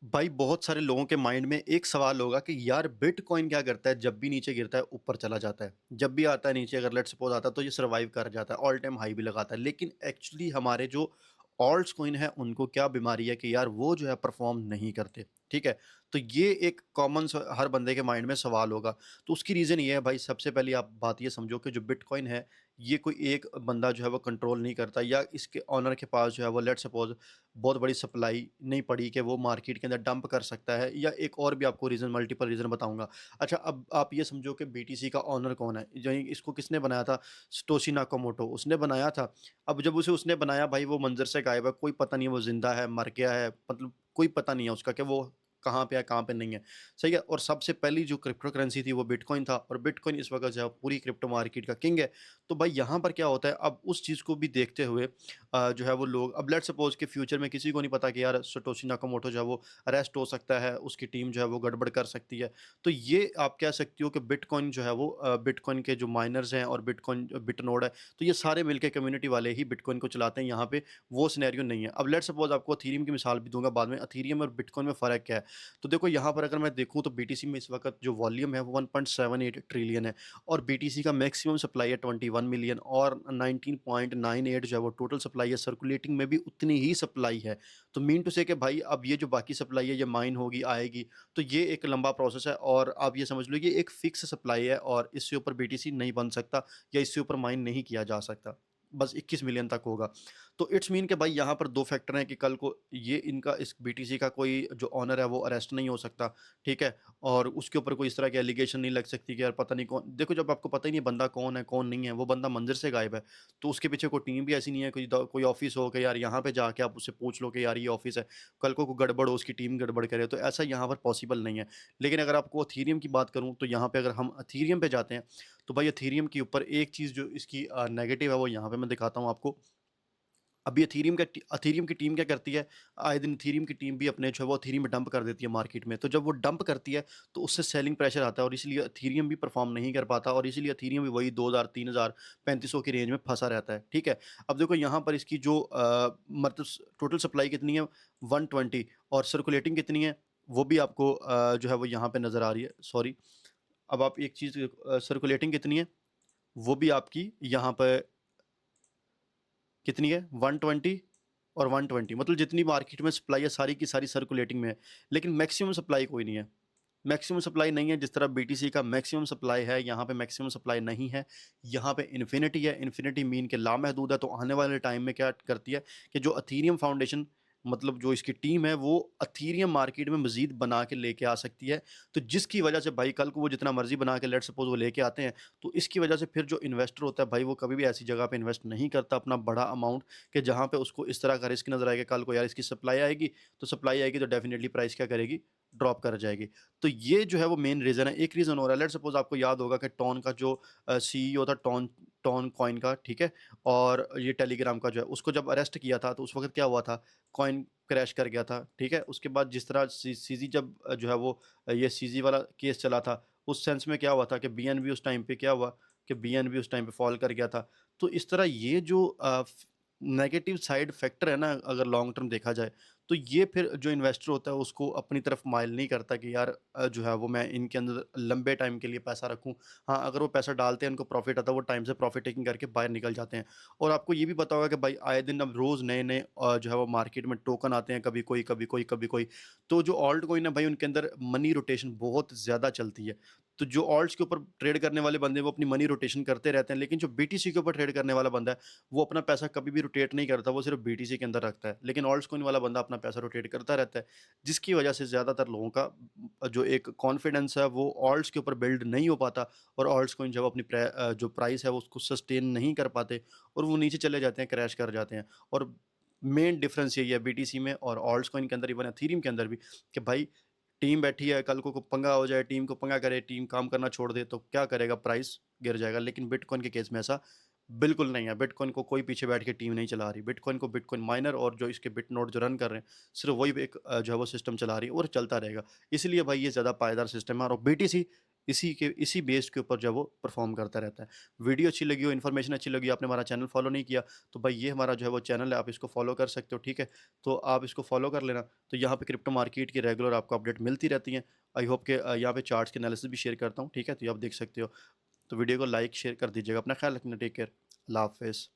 भाई बहुत सारे लोगों के माइंड में एक सवाल होगा कि यार बिटकॉइन क्या करता है, जब भी नीचे गिरता है ऊपर चला जाता है, जब भी आता है नीचे अगर लेट्स सपोज आता है तो ये सर्वाइव कर जाता है, ऑल टाइम हाई भी लगाता है। लेकिन एक्चुअली हमारे जो ऑल्ट्स कॉइन है उनको क्या बीमारी है कि यार वो जो है परफॉर्म नहीं करते। ठीक है, तो ये एक कॉमन हर बंदे के माइंड में सवाल होगा। तो उसकी रीज़न ये है भाई, सबसे पहले आप बात ये समझो कि जो बिटकॉइन है ये कोई एक बंदा जो है वो कंट्रोल नहीं करता, या इसके ऑनर के पास जो है वो लेट्स सपोज बहुत बड़ी सप्लाई नहीं पड़ी कि वो मार्केट के अंदर डंप कर सकता है, या एक और भी आपको रीज़न, मल्टीपल रीज़न बताऊंगा। अच्छा, अब आप ये समझो कि बीटीसी का ऑनर कौन है, जो इसको किसने बनाया था? सटोशी नाकामोटो उसने बनाया था। अब जब उसे उसने बनाया भाई, वो मंजर से गायब है, कोई पता नहीं है वो जिंदा है मर गया है, मतलब कोई पता नहीं है उसका कि वो कहाँ पे है कहाँ पे नहीं है। सही है, और सबसे पहली जो क्रिप्टो करेंसी थी वो बिटकॉइन था, और बिटकॉइन इस वक्त जो है पूरी क्रिप्टो मार्केट का किंग है। तो भाई यहाँ पर क्या होता है, अब उस चीज़ को भी देखते हुए जो है वो लोग, अब लेट्स सपोज के फ्यूचर में किसी को नहीं पता कि यार सटोशी नाकामोटो जो है वो अरेस्ट हो सकता है, उसकी टीम जो है वो गड़बड़ कर सकती है। तो ये आप कह सकती हो कि बिटकॉइन जो है वो बिटकॉइन के जो माइनर्स हैं और बिटकॉइन बिटनोड है, तो ये सारे मिलकर कम्युनिटी वाले ही बिटकॉइन को चलाते हैं। यहाँ पे वो सिनेरियो नहीं है। अब लेट्स सपोज आपको अथीरियम की मिसाल भी दूंगा बाद में, अथीरियम और बिटकॉइन में फ़र्क क्या है। तो देखो यहाँ पर अगर मैं देखूँ तो बीटीसी में इस वक्त जो वॉल्यूम है वो 1.78 ट्रिलियन है, और बीटीसी का मैक्सिमम सप्लाई है 21 मिलियन, और 19.98 जो है वो टोटल सप्लाई है, सर्कुलेटिंग में भी उतनी ही सप्लाई है। तो मीन टू से कि भाई अब ये जो बाकी सप्लाई है ये माइन होगी आएगी, तो ये एक लंबा प्रोसेस है, और आप ये समझ लो ये एक फिक्स सप्लाई है, और इससे ऊपर बीटीसी नहीं बन सकता या इससे ऊपर माइन नहीं किया जा सकता। बस 21 मिलियन तक होगा। तो इट्स मीन कि भाई यहाँ पर दो फैक्टर हैं कि कल को ये इनका इस बीटीसी का कोई जो ऑनर है वो अरेस्ट नहीं हो सकता। ठीक है, और उसके ऊपर कोई इस तरह की एलिगेशन नहीं लग सकती कि यार पता नहीं कौन, देखो जब आपको पता ही नहीं बंदा कौन है कौन नहीं है, वो बंदा मंजर से गायब है, तो उसके पीछे कोई टीम भी ऐसी नहीं है, कोई ऑफिस हो कि यार यहाँ पे जाके आप उससे पूछ लो कि यार ये ऑफिस है, कल को कोई गड़बड़ हो उसकी टीम गड़बड़ करे, तो ऐसा यहाँ पर पॉसिबल नहीं है। लेकिन अगर आपको अथीरियम की बात करूँ तो यहाँ पे अगर हम अथीरियम पे जाते हैं, तो भाई अथीरियम के ऊपर एक चीज़ जो इसकी नेगेटिव है वो यहाँ पे मैं दिखाता हूँ आपको। अभी अथीरियम की टीम क्या करती है, आए दिन अथीरियम की टीम भी अपने जो है वो अथीरियम में डंप कर देती है मार्केट में। तो जब वो डंप करती है तो उससे सेलिंग प्रेशर आता है, और इसलिए अथीरियम भी परफॉर्म नहीं कर पाता, और इसीलिए अथीरियम भी वही 2000 3000 3500 की रेंज में फंसा रहता है। ठीक है, अब देखो यहाँ पर इसकी जो मतलब टोटल सप्लाई कितनी है, 120, और सर्कुलेटिंग कितनी है वो भी आपको जो है वो यहाँ पे नज़र आ रही है, सॉरी। अब आप एक चीज़, सर्कुलेटिंग कितनी है वो भी आपकी यहाँ पर कितनी है, 120 और 120, मतलब जितनी मार्केट में सप्लाई है सारी की सारी सर्कुलेटिंग में है। लेकिन मैक्सिमम सप्लाई कोई नहीं है, मैक्सिमम सप्लाई नहीं है। जिस तरह बीटीसी का मैक्सिमम सप्लाई है, यहाँ पे मैक्सिमम सप्लाई नहीं है, यहाँ पे इन्फिनिटी है। इन्फिनिटी मीन के लामहदूद है। तो आने वाले टाइम में क्या करती है कि जो अथीरियम फाउंडेशन, मतलब जो इसकी टीम है, वो अथीरियम मार्केट में मजीद बना के लेके आ सकती है। तो जिसकी वजह से भाई कल को वो जितना मर्जी बना के लेट सपोज वो लेके आते हैं, तो इसकी वजह से फिर जो इन्वेस्टर होता है भाई वो कभी भी ऐसी जगह पे इन्वेस्ट नहीं करता अपना बड़ा अमाउंट, कि जहाँ पे उसको इस तरह का रिस्क नजर आएगा कल को यार इसकी सप्लाई आएगी, तो सप्लाई आएगी तो डेफिनेटली प्राइस क्या करेगी, ड्रॉप कर जाएगी। तो ये जो है वो मेन रीज़न है। एक रीज़न हो रहा है, लेट सपोज आपको याद होगा कि टॉन का जो सीईओ था, टॉन टॉन कॉइन का, ठीक है, और ये टेलीग्राम का जो है, उसको जब अरेस्ट किया था तो उस वक्त क्या हुआ था, कॉइन क्रैश कर गया था। ठीक है, उसके बाद जिस तरह सीजी जब जो है वो ये सीजी वाला केस चला था, उस सेंस में क्या हुआ था कि बीएनबी उस टाइम पे क्या हुआ कि बीएनबी उस टाइम पे फॉल कर गया था। तो इस तरह ये जो नेगेटिव साइड फैक्टर है ना, अगर लॉन्ग टर्म देखा जाए, तो ये फिर जो इन्वेस्टर होता है उसको अपनी तरफ माइल नहीं करता कि यार जो है वो मैं इनके अंदर लंबे टाइम के लिए पैसा रखूं। हाँ, अगर वो पैसा डालते हैं, उनको प्रॉफिट आता है, वो टाइम से प्रॉफिट टेकिंग करके बाहर निकल जाते हैं। और आपको ये भी पता होगा कि भाई आए दिन अब रोज़ नए नए जो है वो मार्केट में टोकन आते हैं, कभी कोई कभी कोई कभी कोई। तो जो ऑल्ट कोइन है भाई उनके अंदर मनी रोटेशन बहुत ज़्यादा चलती है। तो जो ऑल्ट्स के ऊपर ट्रेड करने वाले बंदे वो अपनी मनी रोटेशन करते रहते हैं, लेकिन जो बीटीसी के ऊपर ट्रेड करने वाला बंदा है वो अपना पैसा कभी भी रोटेट नहीं करता, वो सिर्फ बीटीसी के अंदर रखता है। लेकिन ऑल्ट्स कोइन वाला बंदा अपना पैसा रोटेट करता रहता है, जिसकी वजह से ज़्यादातर लोगों का जो एक कॉन्फिडेंस है वो ऑल्ट्स के ऊपर बिल्ड नहीं हो पाता, और ऑल्ट्स कोइन जब अपनी जो प्राइस है वो उसको सस्टेन नहीं कर पाते, और वो नीचे चले जाते हैं, क्रैश कर जाते हैं। और मेन डिफरेंस यही है बीटीसी में और ऑल्ट्स कोइन के अंदर, इवन एथीरियम के अंदर भी, कि भाई टीम बैठी है, कल को पंगा हो जाए, टीम को पंगा करे, टीम काम करना छोड़ दे, तो क्या करेगा, प्राइस गिर जाएगा। लेकिन बिटकॉइन के केस में ऐसा बिल्कुल नहीं है। बिटकॉइन को कोई पीछे बैठ के टीम नहीं चला रही, बिटकॉइन को बिटकॉइन माइनर और जो इसके बिट नोड जो रन कर रहे हैं, सिर्फ वही एक जो है वो सिस्टम चला रही है, और चलता रहेगा। इसलिए भाई ये ज़्यादा पायदार सिस्टम है। और बीटीसी इसी बेस के ऊपर जो है वो परफ़ॉर्म करता रहता है। वीडियो अच्छी लगी हो, इन्फॉर्मेशन अच्छी लगी हो, आपने हमारा चैनल फ़ॉलो नहीं किया, तो भाई ये हमारा जो है वो चैनल है, आप इसको फ़ॉलो कर सकते हो, ठीक है? तो आप इसको फ़ॉलो कर लेना। तो यहाँ पे क्रिप्टो मार्केट की रेगुलर आपको अपडेट मिलती रहती हैं। आई होप कि यहाँ पे चार्ट्स के एनालिसिस भी शेयर करता हूँ, ठीक है? तो ये आप देख सकते हो। तो वीडियो को लाइक, शेयर कर दीजिएगा। अपना ख़्याल रखना, टेक केयर। अल्लाह हाफ़िज़।